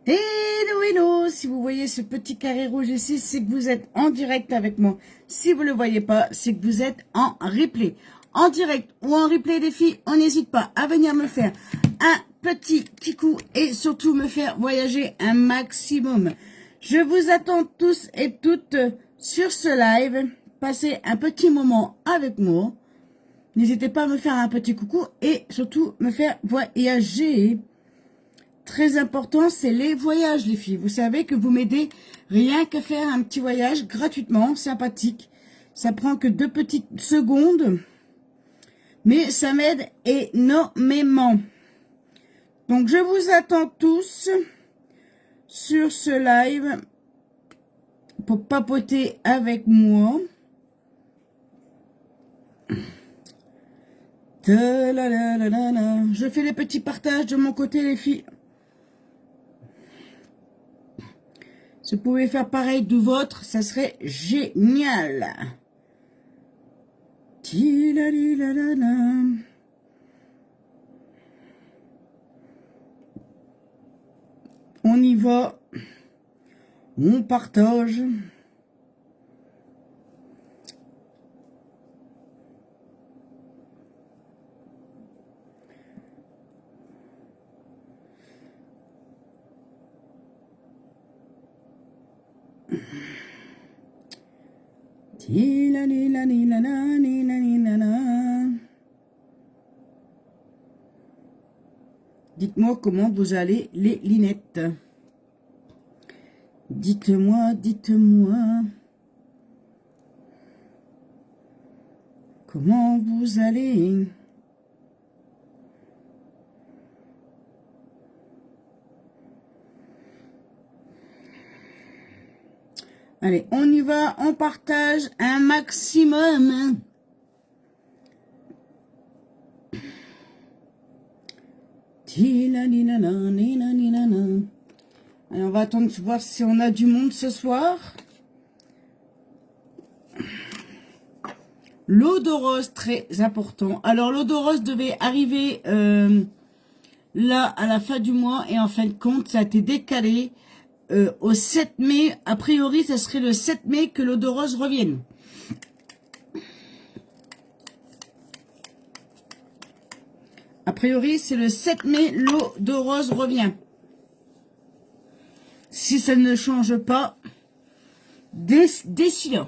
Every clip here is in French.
Hello, hello! Si vous voyez ce petit carré rouge ici, c'est que vous êtes en direct avec moi. Si vous ne le voyez pas, c'est que vous êtes en replay. En direct ou en replay, les filles, on n'hésite pas à venir me faire un petit kikou et surtout me faire voyager un maximum. Je vous attends tous et toutes sur ce live. Passez un petit moment avec moi. N'hésitez pas à me faire un petit coucou et surtout me faire voyager. Très important, c'est les voyages, les filles. Vous savez que vous m'aidez rien qu'à faire un petit voyage gratuitement, sympathique. Ça prend que 2 petites secondes, mais ça m'aide énormément. Donc, je vous attends tous sur ce live pour papoter avec moi. Je fais les petits partages de mon côté, les filles. Si vous pouvez faire pareil du vôtre, ça serait génial. On y va. On partage. Dites-moi comment vous allez, les linettes. Dites-moi, dites-moi. Comment vous allez? Allez, on y va, on partage un maximum. Allez, on va attendre de voir si on a du monde ce soir. L'eau de rose, très important. Alors, l'eau de rose devait arriver là à la fin du mois et en fin de compte, ça a été décalé au 7 mai. A priori, ça serait le 7 mai que l'eau de rose revienne. A priori, c'est le 7 mai, l'eau de rose revient. Si ça ne change pas, d'ici là.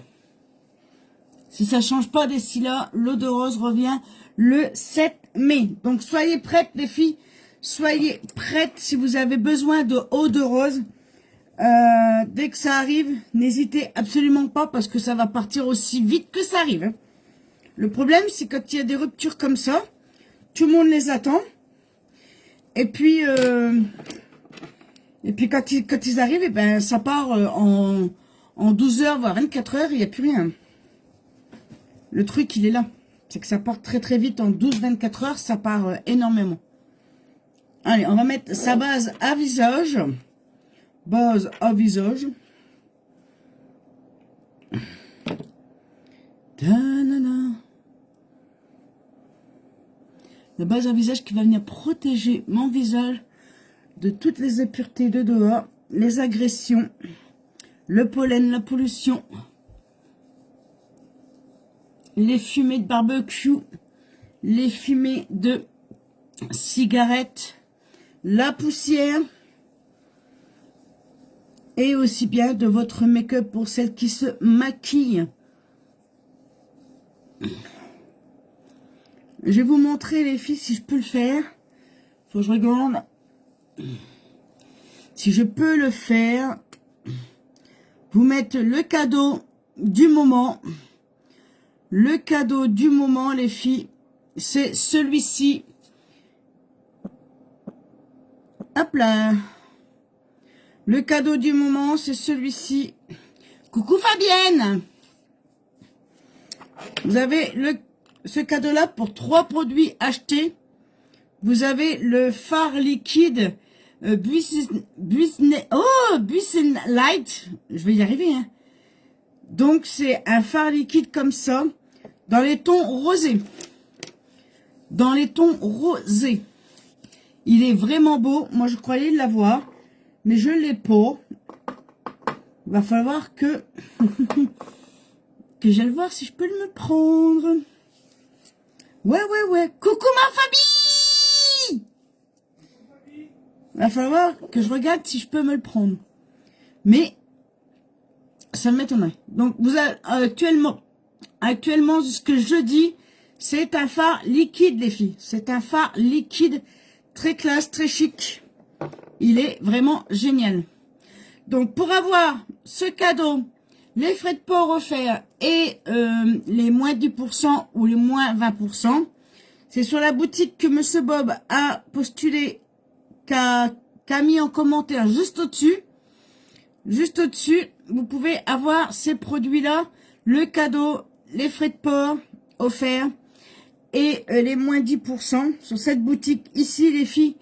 Si ça ne change pas d'ici là, l'eau de rose revient le 7 mai. Donc, soyez prêtes, les filles. Soyez prêtes si vous avez besoin de eau de rose. Dès que ça arrive, n'hésitez absolument pas parce que ça va partir aussi vite que ça arrive. Hein. Le problème, c'est quand il y a des ruptures comme ça, tout le monde les attend. Et puis quand ils arrivent, et ben, ça part en 12 heures, voire 24 heures, il n'y a plus rien. Le truc, il est là. C'est que ça part très très vite en 12-24 heures, ça part énormément. Allez, on va mettre sa base à visage. Base à visage. La base à visage qui va venir protéger mon visage de toutes les impuretés de dehors, les agressions, le pollen, la pollution, les fumées de barbecue, les fumées de cigarettes, la poussière et aussi bien de votre make-up pour celles qui se maquillent. Je vais vous montrer les filles si je peux le faire. Faut que je regarde. Si je peux le faire. Vous mettre le cadeau du moment. Le cadeau du moment, les filles, c'est celui-ci. Hop là. Le cadeau du moment, c'est celui-ci. Coucou Fabienne. Vous avez ce cadeau-là pour 3 produits achetés. Vous avez le fard liquide Business Light. Je vais y arriver. Hein. Donc, c'est un fard liquide comme ça, dans les tons rosés. Dans les tons rosés. Il est vraiment beau. Moi, je croyais l'avoir. mais je l'ai pas. Va falloir que que j'aille voir si je peux le me prendre. Ouais. Coucou ma famille. Va falloir que je regarde si je peux me le prendre. Mais ça m'étonnerait. Donc vous avez actuellement ce que je dis, c'est un phare liquide les filles. C'est un phare liquide très classe, très chic. Il est vraiment génial. Donc pour avoir ce cadeau, les frais de port offerts et les moins 10% ou les moins 20%, c'est sur la boutique que Monsieur Bob a postulé, qu'a mis en commentaire juste au-dessus. Juste au-dessus, vous pouvez avoir ces produits-là, le cadeau, les frais de port offerts et les moins 10% sur cette boutique ici les filles.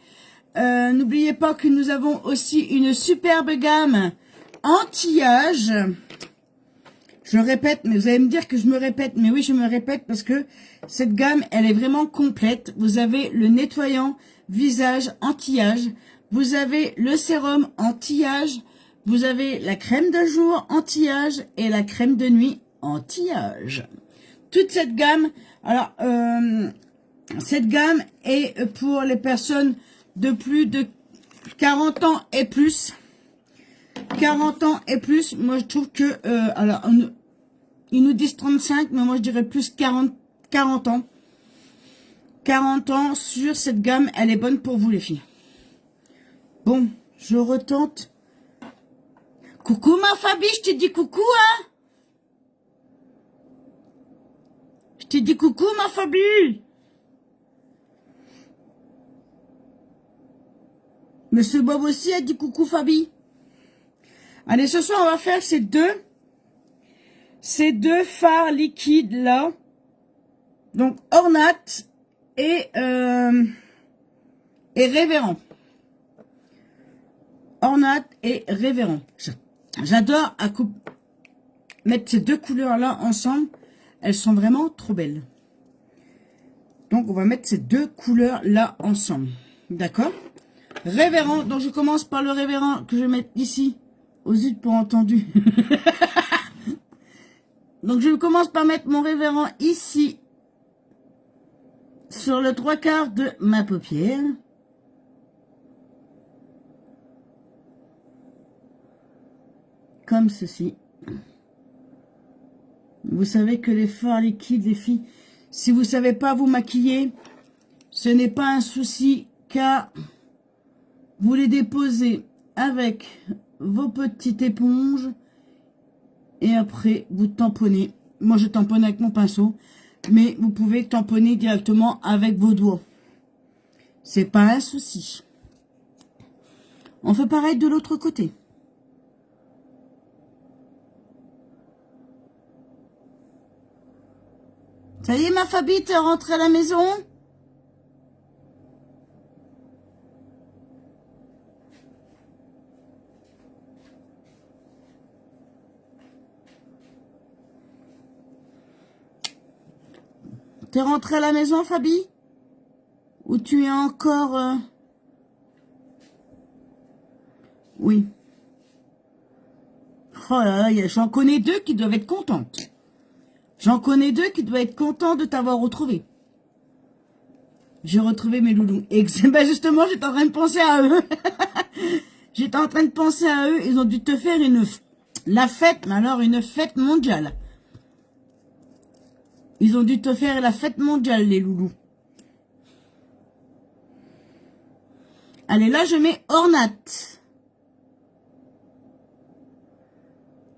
N'oubliez pas que nous avons aussi une superbe gamme anti-âge. Je répète, mais vous allez me dire que je me répète, mais oui je me répète parce que cette gamme elle est vraiment complète. Vous avez le nettoyant visage anti-âge, vous avez le sérum anti-âge, vous avez la crème de jour anti-âge et la crème de nuit anti-âge. Toute cette gamme, alors cette gamme est pour les personnes de plus de 40 ans et plus. 40 ans et plus, moi je trouve que, alors ils nous disent 35, mais moi je dirais plus 40 ans. 40 ans sur cette gamme, elle est bonne pour vous les filles. Bon, je retente. Coucou ma Fabi, je te dis coucou, hein. Je te dis coucou ma Fabi. Monsieur Bob aussi a dit coucou Fabi. Allez, ce soir on va faire ces deux fards liquides là. Donc Ornat et Révérend. Ornat et Révérend. J'adore mettre ces deux couleurs-là ensemble. Elles sont vraiment trop belles. Donc, on va mettre ces deux couleurs-là ensemble. D'accord? Révérend. Donc, je commence par le révérend que je vais mettre ici. Aux yeux pour entendu. Donc, je commence par mettre mon révérend ici. Sur le 3/4 de ma paupière. Comme ceci. Vous savez que les fards liquides, les filles, si vous ne savez pas vous maquiller, ce n'est pas un souci car vous les déposez avec vos petites éponges et après vous tamponnez. Moi je tamponne avec mon pinceau, mais vous pouvez tamponner directement avec vos doigts. C'est pas un souci. On fait pareil de l'autre côté. Ça y est, ma Fabi, t'es rentrée à la maison? T'es rentrée à la maison, Fabi? Ou tu es encore... Oui. Oh là là, j'en connais deux qui doivent être contentes. J'en connais deux qui doivent être contents de t'avoir retrouvé. J'ai retrouvé mes loulous. Et ben justement, j'étais en train de penser à eux. J'étais en train de penser à eux. Ils ont dû te faire la fête, mais alors une fête mondiale. Ils ont dû te faire la fête mondiale, les loulous. Allez, là, je mets Ornat.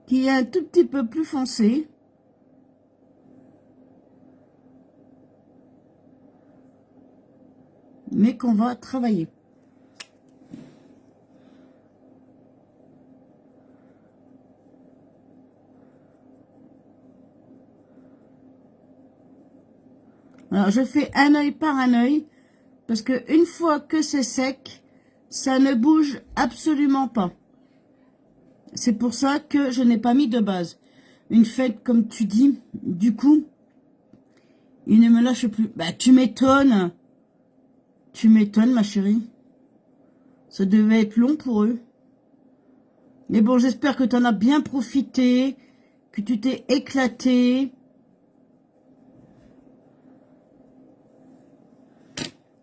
Qui est un tout petit peu plus foncé. Mais qu'on va travailler. Alors, je fais un œil par un œil, parce que une fois que c'est sec, ça ne bouge absolument pas. C'est pour ça que je n'ai pas mis de base. Une fête, comme tu dis, du coup, il ne me lâche plus. Bah, tu m'étonnes. Tu m'étonnes, ma chérie. Ça devait être long pour eux. Mais bon, j'espère que tu en as bien profité, que tu t'es éclaté,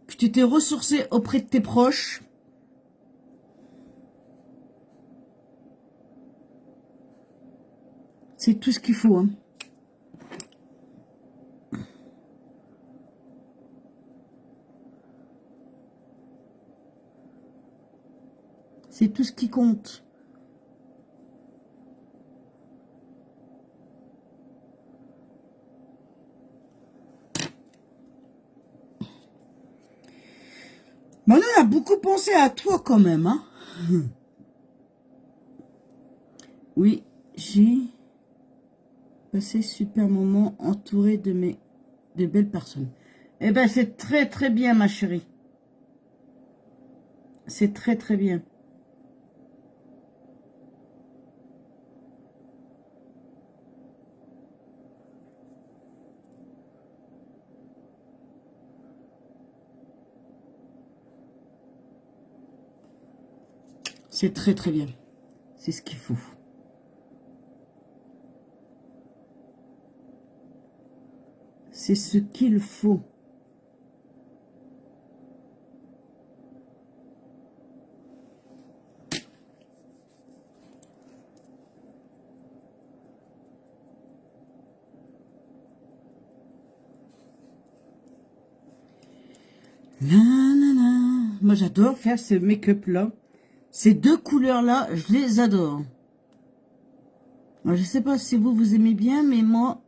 que tu t'es ressourcé auprès de tes proches. C'est tout ce qu'il faut, hein. C'est tout ce qui compte. Bon, on a beaucoup pensé à toi quand même, hein. Oui, j'ai passé super moment entouré de belles personnes. Eh ben, c'est très très bien, ma chérie. C'est très très bien. C'est très très bien. C'est ce qu'il faut. C'est ce qu'il faut. La, la, la. Moi, j'adore faire ce make-up là. Ces deux couleurs là, je les adore. Alors, je sais pas si vous aimez bien, mais moi,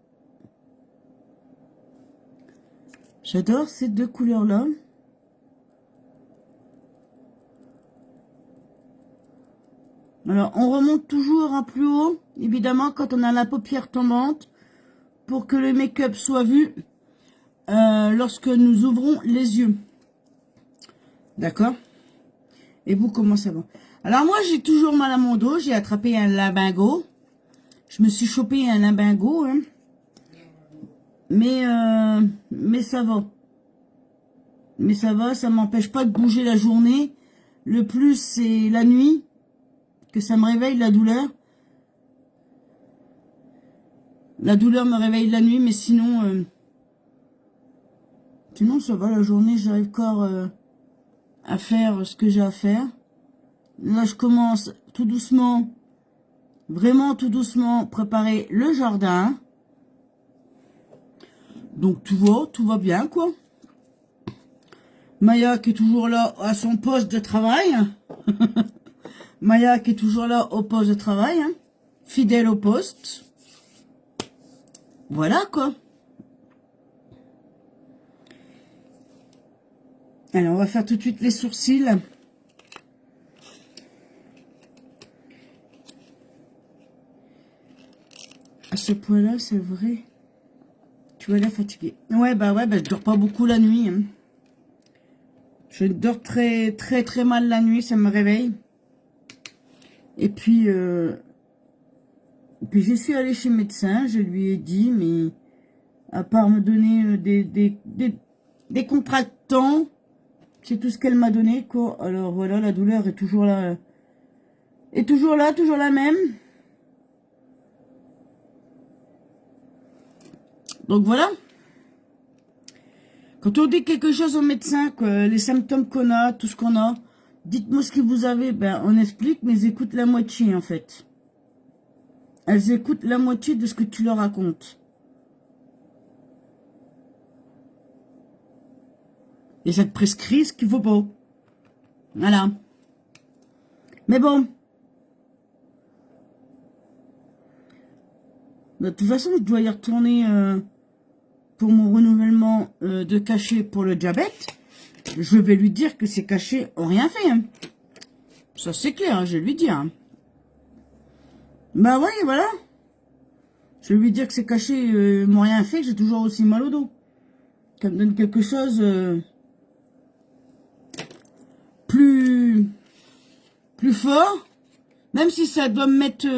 j'adore ces deux couleurs là. Alors, on remonte toujours un plus haut, évidemment, quand on a la paupière tombante, pour que le make-up soit vu lorsque nous ouvrons les yeux. D'accord? Et vous, comment ça va? Alors, moi, j'ai toujours mal à mon dos. J'ai attrapé un lumbago. Je me suis chopé un lumbago, hein. Mais ça va. Mais ça va, ça m'empêche pas de bouger la journée. Le plus, c'est la nuit que ça me réveille, la douleur. La douleur me réveille la nuit, mais sinon... sinon, ça va, la journée, j'arrive encore à faire ce que j'ai à faire. Là, je commence tout doucement, vraiment tout doucement, préparer le jardin. Donc, tout va bien, quoi. Maya qui est toujours là à son poste de travail. Maya qui est toujours là au poste de travail, hein. Fidèle au poste. Voilà, quoi. Alors, on va faire tout de suite les sourcils. À ce point-là, c'est vrai. Tu vas l'air fatigué. Ouais, je dors pas beaucoup la nuit, hein. Je dors très mal la nuit, ça me réveille. Et puis je suis allée chez le médecin, je lui ai dit, mais à part me donner des contractants, c'est tout ce qu'elle m'a donné, quoi. Alors voilà, la douleur est toujours là. Toujours la même. Donc voilà. Quand on dit quelque chose au médecin, que les symptômes qu'on a, tout ce qu'on a, dites-moi ce que vous avez. Ben, on explique, mais ils écoutent la moitié, en fait. Elles écoutent la moitié de ce que tu leur racontes. Et ça te prescrit ce qu'il faut pas. Voilà. Mais bon. De toute façon, je dois y retourner pour mon renouvellement de cachet pour le diabète. Je vais lui dire que ces cachets ont rien fait, hein. Ça, c'est clair, hein, je vais lui dire. Hein. Bah ouais, voilà. Je vais lui dire que ces cachets m'ont rien fait, que j'ai toujours aussi mal au dos. Ça me donne quelque chose plus fort. Même si ça doit me mettre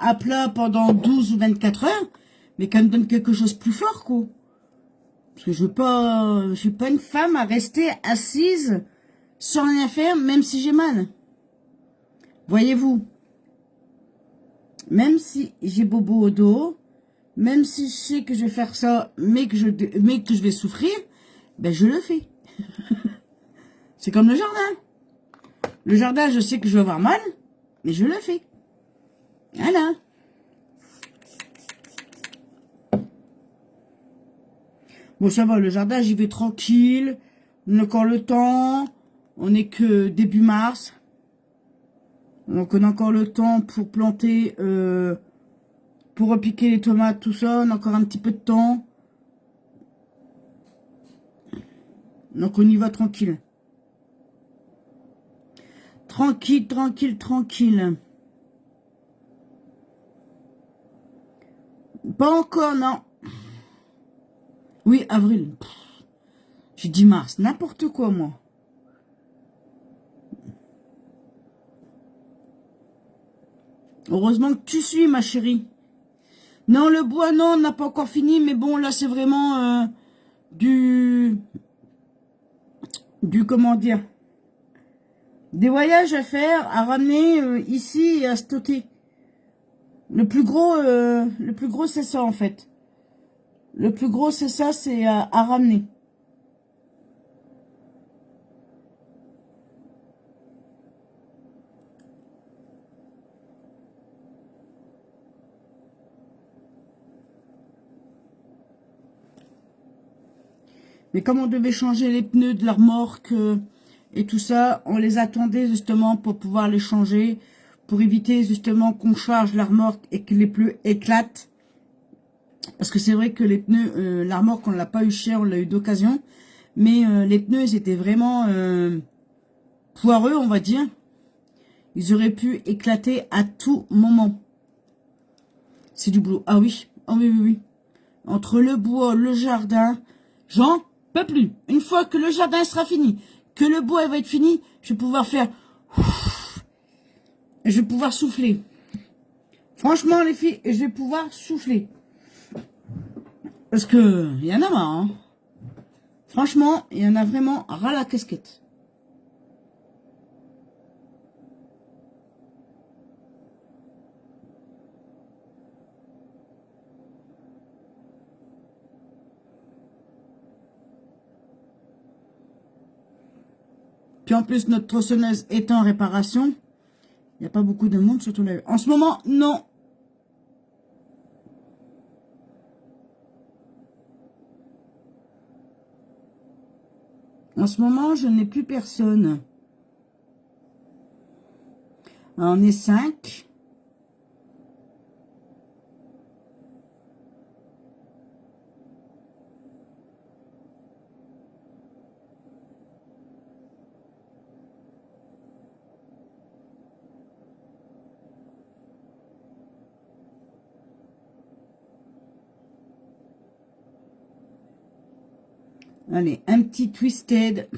à plat pendant 12 ou 24 heures. Mais qu'elle me donne quelque chose de plus fort, quoi. Parce que je suis pas une femme à rester assise sans rien faire, même si j'ai mal. Voyez-vous, même si j'ai bobo au dos, même si je sais que je vais faire ça, mais que je vais souffrir, ben je le fais. C'est comme le jardin. Le jardin, je sais que je vais avoir mal, mais je le fais. Voilà. Bon, ça va, le jardin, j'y vais tranquille. On a encore le temps. On n'est que début mars. Donc, on a encore le temps pour planter, pour repiquer les tomates, tout ça. On a encore un petit peu de temps. Donc, on y va tranquille. Tranquille, tranquille, tranquille. Pas encore, non. Oui, avril. J'ai dit mars. N'importe quoi, moi. Heureusement que tu suis, ma chérie. Non, le bois, non, on n'a pas encore fini. Mais bon, là, c'est vraiment du... Comment dire, des voyages à faire, à ramener ici et à stocker. Le plus gros, c'est ça, en fait. Le plus gros, c'est ça, c'est à ramener. Mais comme on devait changer les pneus de la remorque et tout ça, on les attendait justement pour pouvoir les changer, pour éviter justement qu'on charge la remorque et que les pneus éclatent. Parce que c'est vrai que les pneus, la remorque, on l'a pas eu cher, on l'a eu d'occasion. Mais les pneus, ils étaient vraiment poireux, on va dire. Ils auraient pu éclater à tout moment. C'est du boulot. Ah oui, ah oui, oui, oui. Entre le bois, le jardin, j'en peux plus. Une fois que le jardin sera fini, que le bois va être fini, je vais pouvoir faire... Je vais pouvoir souffler. Franchement, les filles, je vais pouvoir souffler. Parce que, il y en a marre, hein. Franchement, il y en a vraiment ras la casquette. Puis en plus, notre tronçonneuse est en réparation. Il n'y a pas beaucoup de monde, surtout là. En ce moment, non. En ce moment, je n'ai plus personne. On est 5. Allez, un petit Twisted.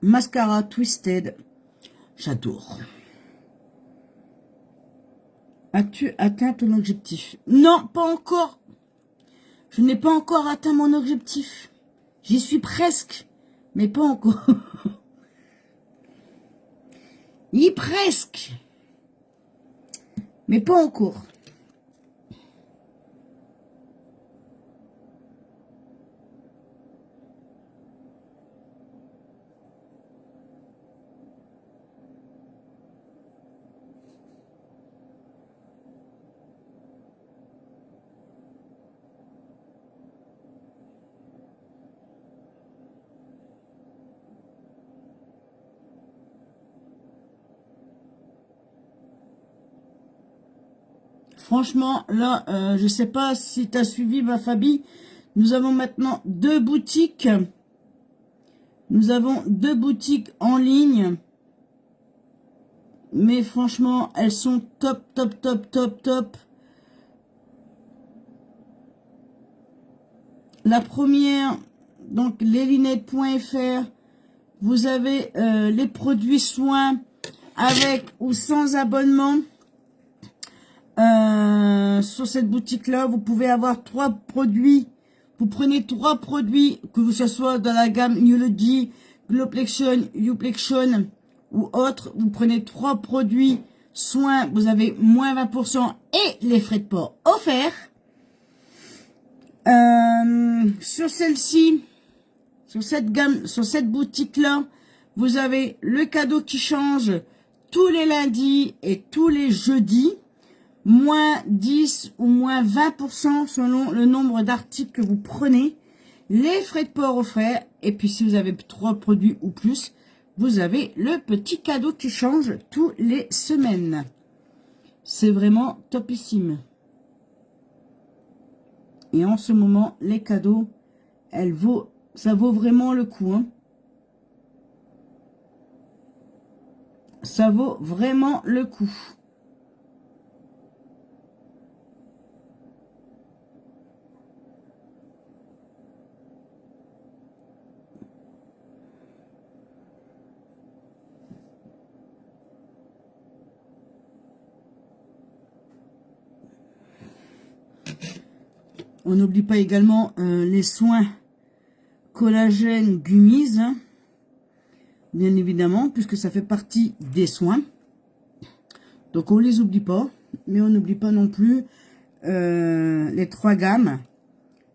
Mascara Twisted. J'adore. As-tu atteint ton objectif? Non, pas encore. Je n'ai pas encore atteint mon objectif. J'y suis presque, mais pas encore. Y presque, mais pas encore. Franchement, là, je sais pas si tu as suivi ma famille. Nous avons maintenant 2 boutiques. Nous avons 2 boutiques en ligne. Mais franchement, elles sont top, top, top, top, top. La première, donc leslunettes.fr. Vous avez les produits soins avec ou sans abonnement. Sur cette boutique-là, vous pouvez avoir 3 produits. Vous prenez 3 produits, que ce soit dans la gamme Newlogy, Glowplexion, Youplexion ou autre. Vous prenez 3 produits soins, vous avez moins 20% et les frais de port offerts. Sur celle-ci, sur cette gamme, sur cette boutique-là, vous avez le cadeau qui change tous les lundis et tous les jeudis. Moins 10 ou moins 20% selon le nombre d'articles que vous prenez. Les frais de port offerts. Et puis si vous avez 3 produits ou plus, vous avez le petit cadeau qui change tous les semaines. C'est vraiment topissime. Et en ce moment, les cadeaux, ça vaut vraiment le coup. Hein. Ça vaut vraiment le coup. On n'oublie pas également les soins collagène gummies, hein, bien évidemment, puisque ça fait partie des soins. Donc on les oublie pas, mais on n'oublie pas non plus les 3 gammes.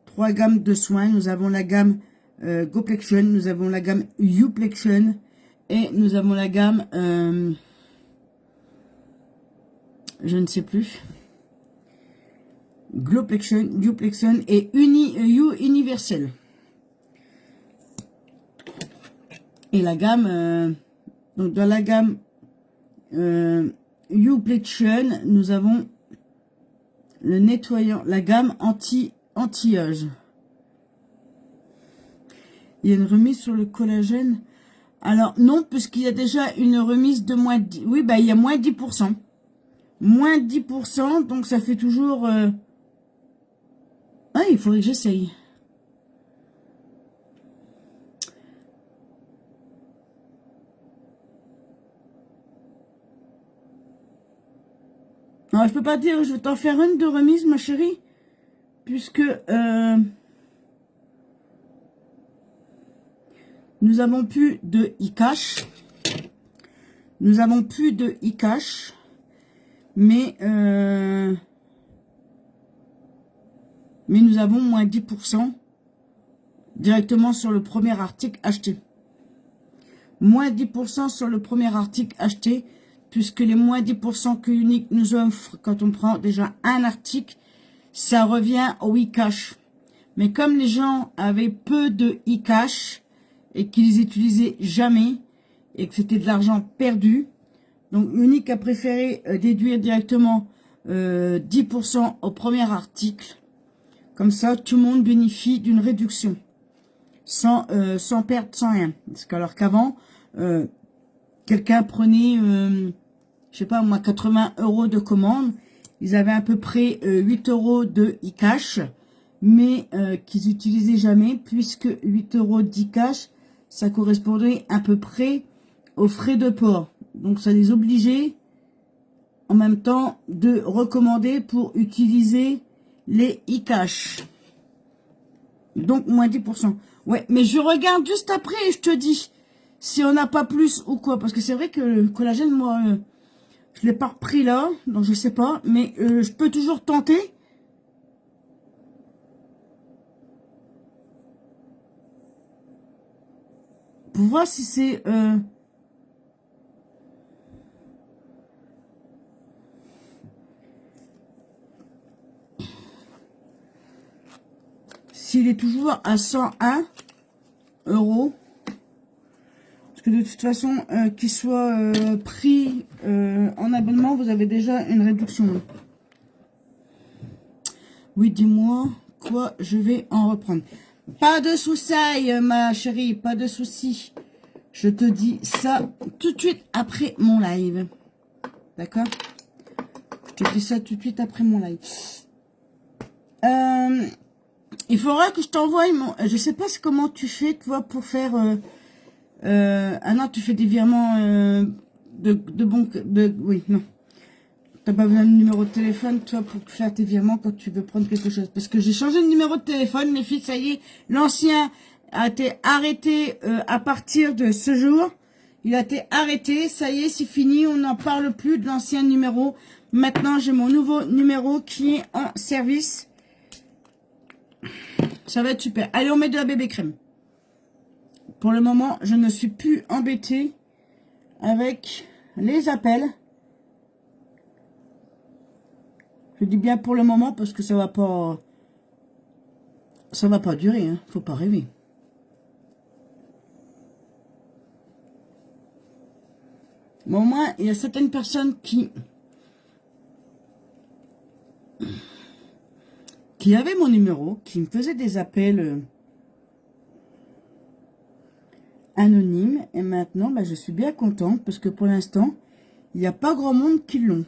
3 gammes de soins. Nous avons la gamme Goplexion, nous avons la gamme Uplexion et nous avons la gamme je ne sais plus. Glowplexion, Uplexion et Universel. Et la gamme, donc dans la gamme Uplexion, nous avons le nettoyant, la gamme anti-âge. Il y a une remise sur le collagène. Alors non, puisqu'il y a déjà une remise de moins 10. Oui, bah il y a moins 10%. Moins 10%, donc ça fait toujours... Ah, il faudrait que j'essaye. Alors, je peux pas dire, je vais t'en faire une de remise, ma chérie, puisque nous avons plus de e-cash. Nous avons plus de e-cash, mais nous avons moins 10% directement sur le premier article acheté. Moins 10% sur le premier article acheté, puisque les moins 10% que Unique nous offre quand on prend déjà un article, ça revient au e-cash. Mais comme les gens avaient peu de e-cash et qu'ils les utilisaient jamais et que c'était de l'argent perdu, donc Unique a préféré déduire directement 10% au premier article. Comme ça, tout le monde bénéficie d'une réduction. Sans perte, sans rien. Parce qu'alors qu'avant, quelqu'un prenait, je sais pas moi, 80 € de commande. Ils avaient à peu près 8 € de e-cash, mais qu'ils n'utilisaient jamais, puisque 8 € d'e-cash, ça correspondait à peu près aux frais de port. Donc ça les obligeait en même temps de recommander pour utiliser les e-cash. Donc moins 10%. Ouais, mais je regarde juste après et je te dis si on n'a pas plus ou quoi. Parce que c'est vrai que le collagène, moi, je l'ai pas repris là. Donc je sais pas. Mais je peux toujours tenter. Pour voir si c'est... s'il est toujours à 101 €. Parce que de toute façon, qu'il soit pris en abonnement, vous avez déjà une réduction. Oui, dis-moi quoi, je vais en reprendre. Pas de soucis, ma chérie, pas de soucis. Je te dis ça tout de suite après mon live. D'accord? Je te dis ça tout de suite après mon live. Il faudra que je t'envoie mon... Je sais pas comment tu fais, toi, pour faire... ah non, tu fais des virements oui, non. T'as pas besoin de numéro de téléphone, toi, pour faire tes virements quand tu veux prendre quelque chose. Parce que j'ai changé de numéro de téléphone, les filles, ça y est. L'ancien a été arrêté à partir de ce jour. Il a été arrêté. Ça y est, c'est fini. On n'en parle plus de l'ancien numéro. Maintenant, j'ai mon nouveau numéro qui est en service. Ça va être super. Allez, on met de la bébé crème. Pour le moment, je ne suis plus embêtée avec les appels. Je dis bien pour le moment parce que ça va pas durer, hein. Faut pas rêver. Mais au moins, il y a certaines personnes qui avaient mon numéro, qui me faisaient des appels anonymes. Et maintenant, bah, je suis bien contente parce que pour l'instant, il n'y a pas grand monde qui l'ont.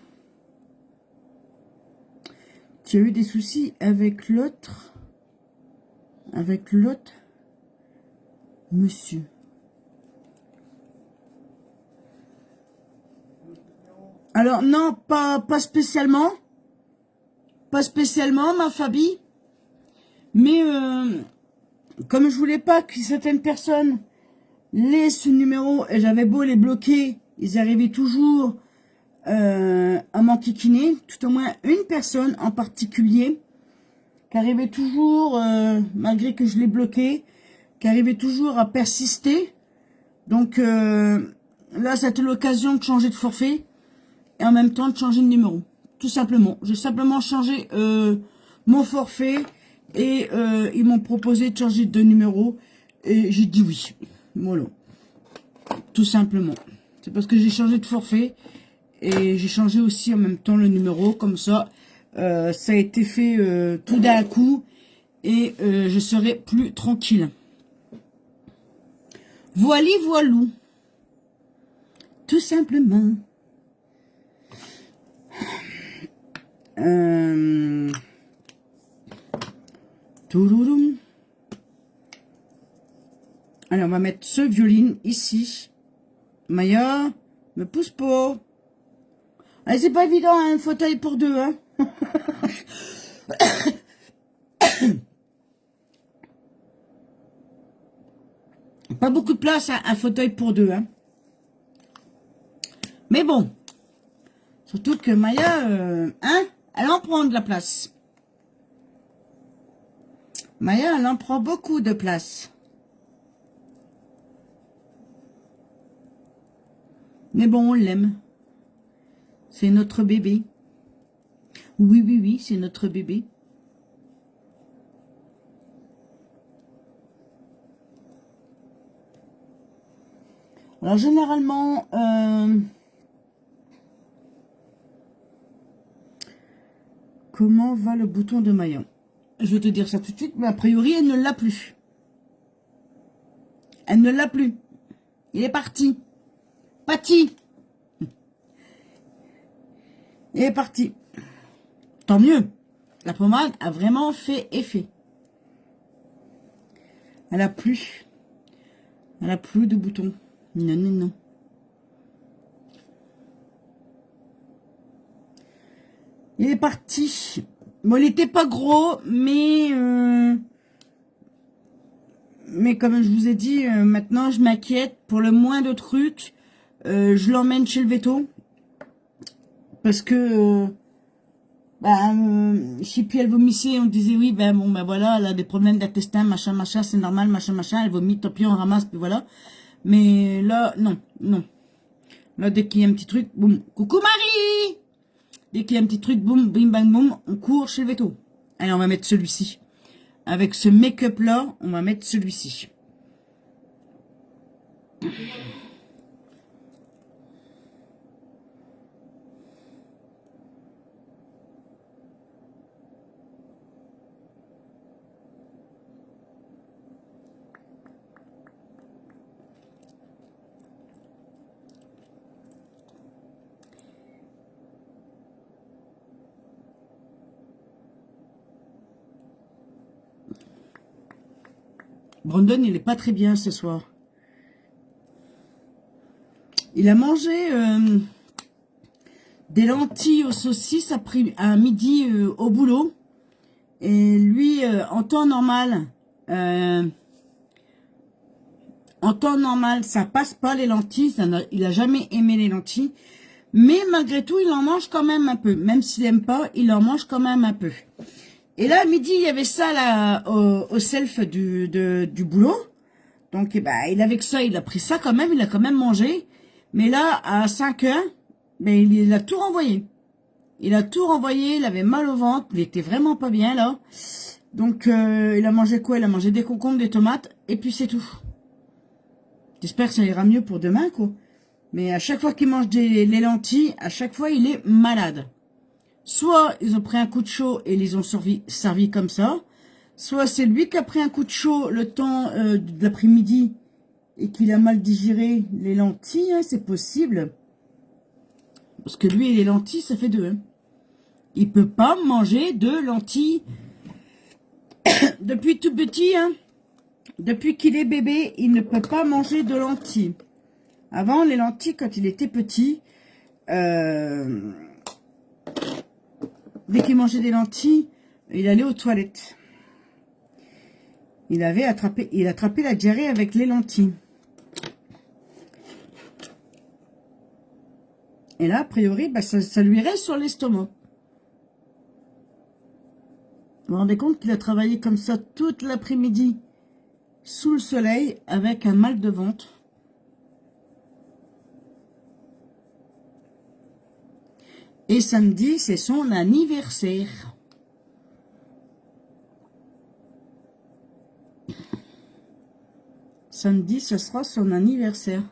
Tu as eu des soucis avec l'autre monsieur. Alors non, pas spécialement. Pas spécialement, ma famille. Mais comme je voulais pas que certaines personnes laissent ce numéro, et j'avais beau les bloquer, ils arrivaient toujours à m'enquiquiner. Tout au moins une personne en particulier qui arrivait toujours, malgré que je l'ai bloqué, qui arrivait toujours à persister. Donc là, c'était l'occasion de changer de forfait et en même temps de changer de numéro. Tout simplement. J'ai simplement changé mon forfait et ils m'ont proposé de changer de numéro et j'ai dit oui. Voilà. Tout simplement. C'est parce que j'ai changé de forfait et j'ai changé aussi en même temps le numéro. Comme ça, ça a été fait tout d'un coup et je serai plus tranquille. Voili voilou. Tout simplement. Toulouloum. Alors, on va mettre ce violine ici. Maya, me pousse pas. Allez, c'est pas évident, hein, un fauteuil pour deux, hein. Pas beaucoup de place, hein, un fauteuil pour deux, hein. Mais bon. Surtout que Maya, hein, elle en prend de la place. Maya, elle en prend beaucoup de place. Mais bon, on l'aime. C'est notre bébé. Oui, oui, oui, c'est notre bébé. Alors, généralement, comment va le bouton de Maya? Je vais te dire ça tout de suite, mais a priori, elle ne l'a plus. Elle ne l'a plus. Il est parti. Parti. Il est parti. Tant mieux. La pommade a vraiment fait effet. Elle a plus. Elle a plus de boutons. Non, non, non. Il est parti. Bon, il n'était pas gros, mais comme je vous ai dit, maintenant je m'inquiète pour le moindre truc. Je l'emmène chez le veto. Parce que Chippy elle vomissait, on disait oui, bon, voilà, elle a des problèmes d'intestin, machin, machin, c'est normal, machin, machin, elle vomit, tant pis, on ramasse, puis voilà. Mais là, non, non. Là, dès qu'il y a un petit truc, boum, coucou Marie! Dès qu'il y a un petit truc, boum, bing, bang, boum, on court chez le veto. Allez, on va mettre celui-ci. Avec ce make-up là, on va mettre celui-ci. Brandon, il est pas très bien ce soir. Il a mangé des lentilles aux saucisses à midi au boulot. Et lui, en temps normal, En temps normal, ça passe pas les lentilles. Il a jamais aimé les lentilles. Mais malgré tout, il en mange quand même un peu. Même s'il aime pas, il en mange quand même un peu. Et là, à midi, il y avait ça là, au self du boulot. Donc, eh ben, il avait que ça, il a pris ça quand même, il a quand même mangé. Mais là, à 5 heures, ben, il a tout renvoyé. Il a tout renvoyé, il avait mal au ventre, il était vraiment pas bien là. Donc, il a mangé quoi? Il a mangé des concombres, des tomates, et puis c'est tout. J'espère que ça ira mieux pour demain, quoi. Mais à chaque fois qu'il mange les lentilles, à chaque fois, il est malade. Soit ils ont pris un coup de chaud et ils les ont servi comme ça. Soit c'est lui qui a pris un coup de chaud le temps de l'après-midi et qu'il a mal digéré les lentilles, hein, c'est possible. Parce que lui et les lentilles, ça fait deux. Hein. Il peut pas manger de lentilles depuis tout petit. Hein. Depuis qu'il est bébé, il ne peut pas manger de lentilles. Avant, les lentilles, quand il était petit, dès qu'il mangeait des lentilles, il allait aux toilettes. Il attrapait la diarrhée avec les lentilles. Et là, a priori, bah, ça lui reste sur l'estomac. Vous vous rendez compte qu'il a travaillé comme ça toute l'après-midi, sous le soleil, avec un mal de ventre. Et samedi, c'est son anniversaire. Samedi, ce sera son anniversaire.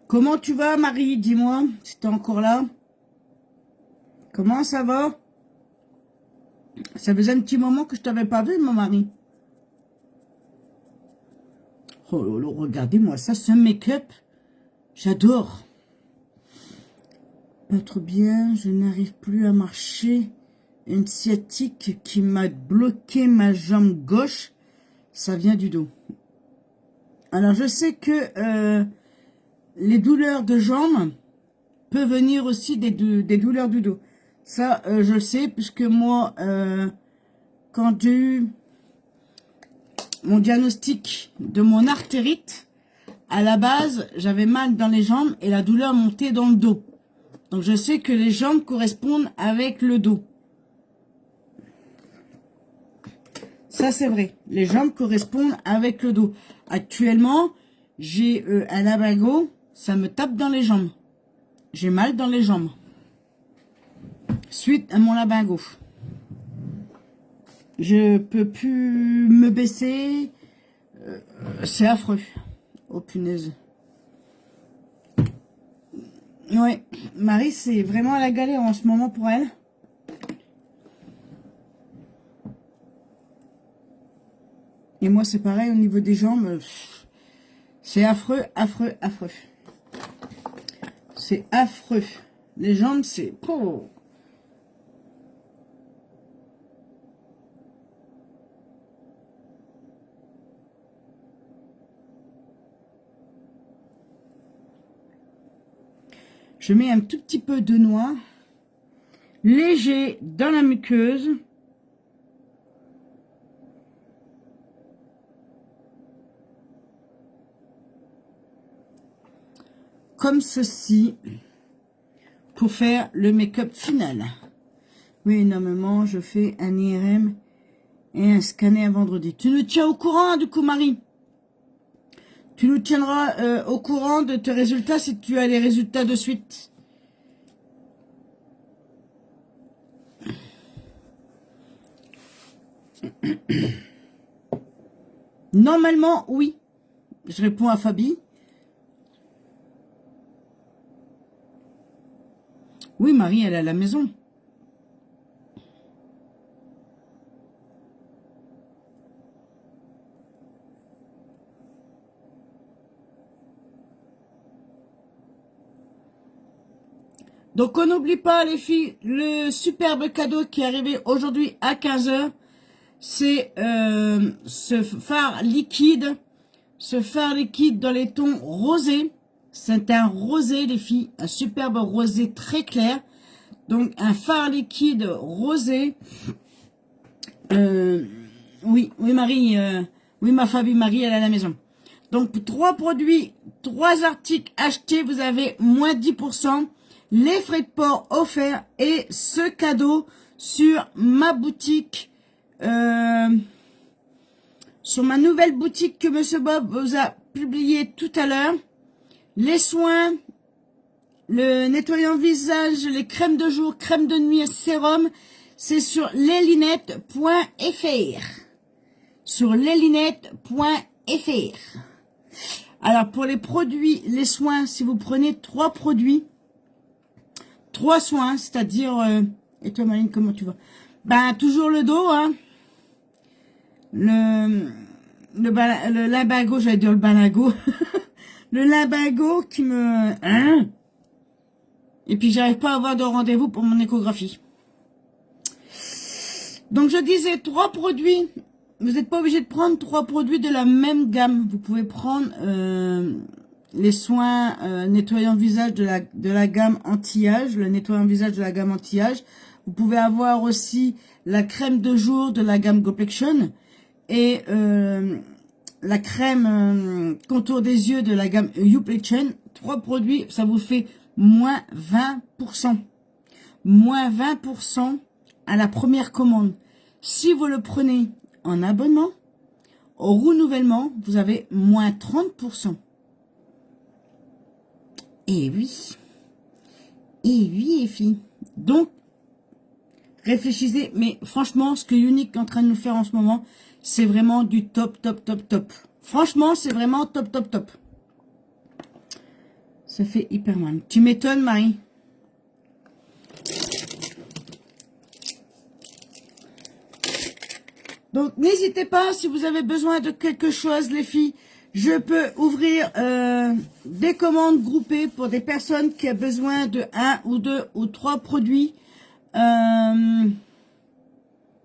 Comment tu vas, Marie? Dis-moi, si t'es encore là. Comment ça va? Ça faisait un petit moment que je t'avais pas vu, mon mari. Oh là là, regardez-moi ça, ce make-up. J'adore. Pas trop bien, je n'arrive plus à marcher. Une sciatique qui m'a bloqué ma jambe gauche. Ça vient du dos. Alors, je sais que les douleurs de jambes peuvent venir aussi des douleurs du dos. Ça, je le sais, puisque moi, quand j'ai eu mon diagnostic de mon artérite, à la base, j'avais mal dans les jambes et la douleur montait dans le dos. Donc, je sais que les jambes correspondent avec le dos. Ça, c'est vrai. Les jambes correspondent avec le dos. Actuellement, j'ai un lumbago, ça me tape dans les jambes. J'ai mal dans les jambes. Suite à mon lumbago. Je peux plus me baisser. C'est affreux. Oh punaise. Ouais, Marie, c'est vraiment la galère en ce moment pour elle. Et moi, c'est pareil au niveau des jambes. C'est affreux, affreux, affreux. C'est affreux. Les jambes, c'est... Oh. Je mets un tout petit peu de noix, léger dans la muqueuse. Comme ceci, pour faire le make-up final. Oui, normalement, je fais un IRM et un scanner vendredi. Tu nous tiens au courant, du coup, Marie? Tu nous tiendras au courant de tes résultats si tu as les résultats de suite. Normalement, oui. Je réponds à Fabi. Oui, Marie, elle est à la maison. Donc, on n'oublie pas, les filles, le superbe cadeau qui est arrivé aujourd'hui à 15 h. C'est ce fard liquide. Ce fard liquide dans les tons rosés. C'est un rosé, les filles. Un superbe rosé très clair. Donc, un fard liquide rosé. Oui, Marie. Oui, ma Fabie Marie, elle est à la maison. Donc, 3 produits, 3 articles achetés, vous avez moins 10%. Les frais de port offerts et ce cadeau sur ma boutique, sur ma nouvelle boutique que Monsieur Bob vous a publié tout à l'heure. Les soins, le nettoyant visage, les crèmes de jour, crème de nuit, sérum, c'est sur leslinettes.fr. Sur leslinettes.fr. Alors, pour les produits, les soins, si vous prenez 3 produits, 3 soins, c'est-à-dire, et toi, Marine, comment tu vas? Ben, toujours le dos, hein. Le limbago, j'allais dire le balago. Le limbago qui me, hein. Et puis, j'arrive pas à avoir de rendez-vous pour mon échographie. Donc, je disais 3 produits. Vous n'êtes pas obligé de prendre 3 produits de la même gamme. Vous pouvez prendre les soins nettoyant visage de la gamme anti-âge, le nettoyant visage de la gamme anti-âge. Vous pouvez avoir aussi la crème de jour de la gamme Complexion et la crème contour des yeux de la gamme Complexion. 3 produits, ça vous fait moins 20%. Moins 20% à la première commande. Si vous le prenez en abonnement, au renouvellement, vous avez moins 30%. Et oui. Et oui, les filles. Donc, réfléchissez. Mais franchement, ce que Unique est en train de nous faire en ce moment, c'est vraiment du top, top, top, top. Franchement, c'est vraiment top, top, top. Ça fait hyper mal. Tu m'étonnes, Marie. Donc, n'hésitez pas, si vous avez besoin de quelque chose, les filles, je peux ouvrir des commandes groupées pour des personnes qui ont besoin de 1 ou 2 ou 3 produits.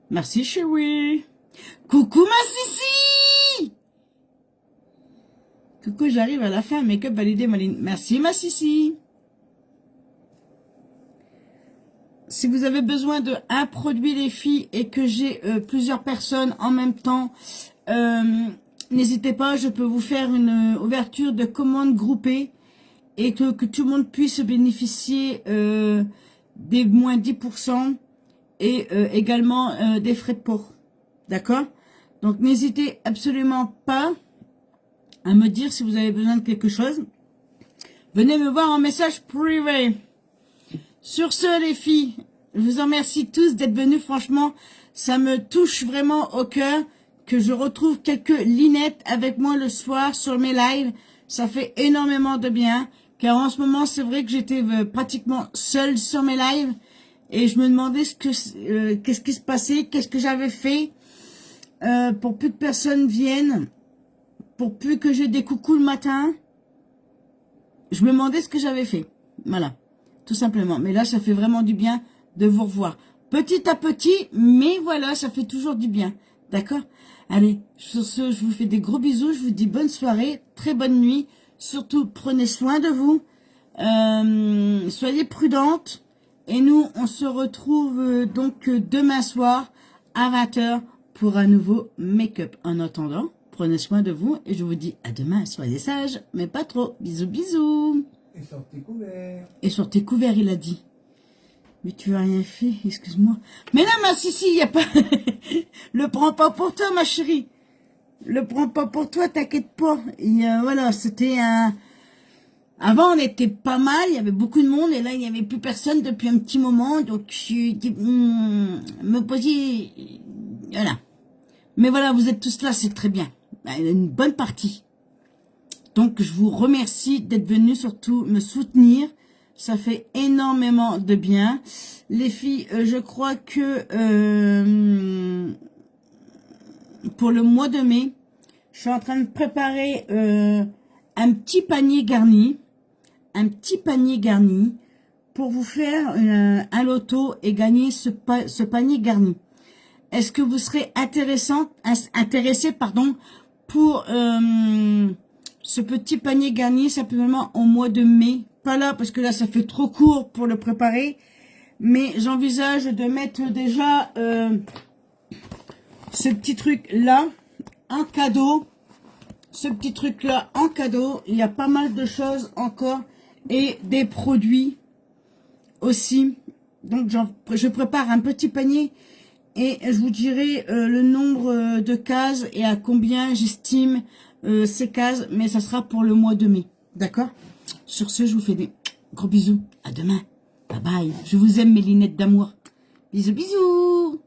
Merci, chérie. Coucou, ma Sissi. Coucou, j'arrive à la fin. Make-up validé, Maline. Merci, ma Sissi. Si vous avez besoin de un produit, les filles, et que j'ai plusieurs personnes en même temps, n'hésitez pas, je peux vous faire une ouverture de commande groupée et que tout le monde puisse bénéficier des moins 10% et également des frais de port. D'accord? Donc, n'hésitez absolument pas à me dire si vous avez besoin de quelque chose. Venez me voir en message privé. Sur ce, les filles, je vous en remercie tous d'être venus. Franchement, ça me touche vraiment au cœur que je retrouve quelques linettes avec moi le soir sur mes lives. Ça fait énormément de bien. Car en ce moment, c'est vrai que j'étais pratiquement seule sur mes lives. Et je me demandais qu'est-ce qui se passait, qu'est-ce que j'avais fait pour plus que personne vienne, pour plus que j'ai des coucous le matin. Je me demandais ce que j'avais fait. Voilà. Tout simplement. Mais là, ça fait vraiment du bien de vous revoir. Petit à petit, mais voilà, ça fait toujours du bien. D'accord? Allez, sur ce, je vous fais des gros bisous. Je vous dis bonne soirée, très bonne nuit. Surtout, prenez soin de vous. Soyez prudentes. Et nous, on se retrouve donc demain soir à 20h pour un nouveau make-up. En attendant, prenez soin de vous. Et je vous dis à demain. Soyez sages, mais pas trop. Bisous, bisous. Et sortez couverts. Et sur tes couverts, il a dit. Mais tu as rien fait, excuse-moi. Mais non, ma Sissi, il n'y a pas... Le prends pas pour toi, ma chérie. Le prends pas pour toi, t'inquiète pas. Et voilà, c'était un... Avant, on était pas mal, il y avait beaucoup de monde, et là, il n'y avait plus personne depuis un petit moment. Donc, je me posais... Voilà. Mais voilà, vous êtes tous là, c'est très bien. Une bonne partie. Donc, je vous remercie d'être venus, surtout me soutenir. Ça fait énormément de bien. Les filles, je crois que pour le mois de mai, je suis en train de préparer un petit panier garni. Un petit panier garni pour vous faire un loto et gagner ce panier garni. Est-ce que vous serez intéressé pour... ce petit panier garni simplement au mois de mai. Pas là, parce que là, ça fait trop court pour le préparer. Mais j'envisage de mettre déjà ce petit truc-là en cadeau. Ce petit truc-là en cadeau. Il y a pas mal de choses encore. Et des produits aussi. Donc, je prépare un petit panier. Et je vous dirai le nombre de cases et à combien j'estime ces cases. Mais ça sera pour le mois de mai. D'accord? Sur ce, je vous fais des gros bisous. À demain. Bye bye. Je vous aime, mes lunettes d'amour. Bisous, bisous.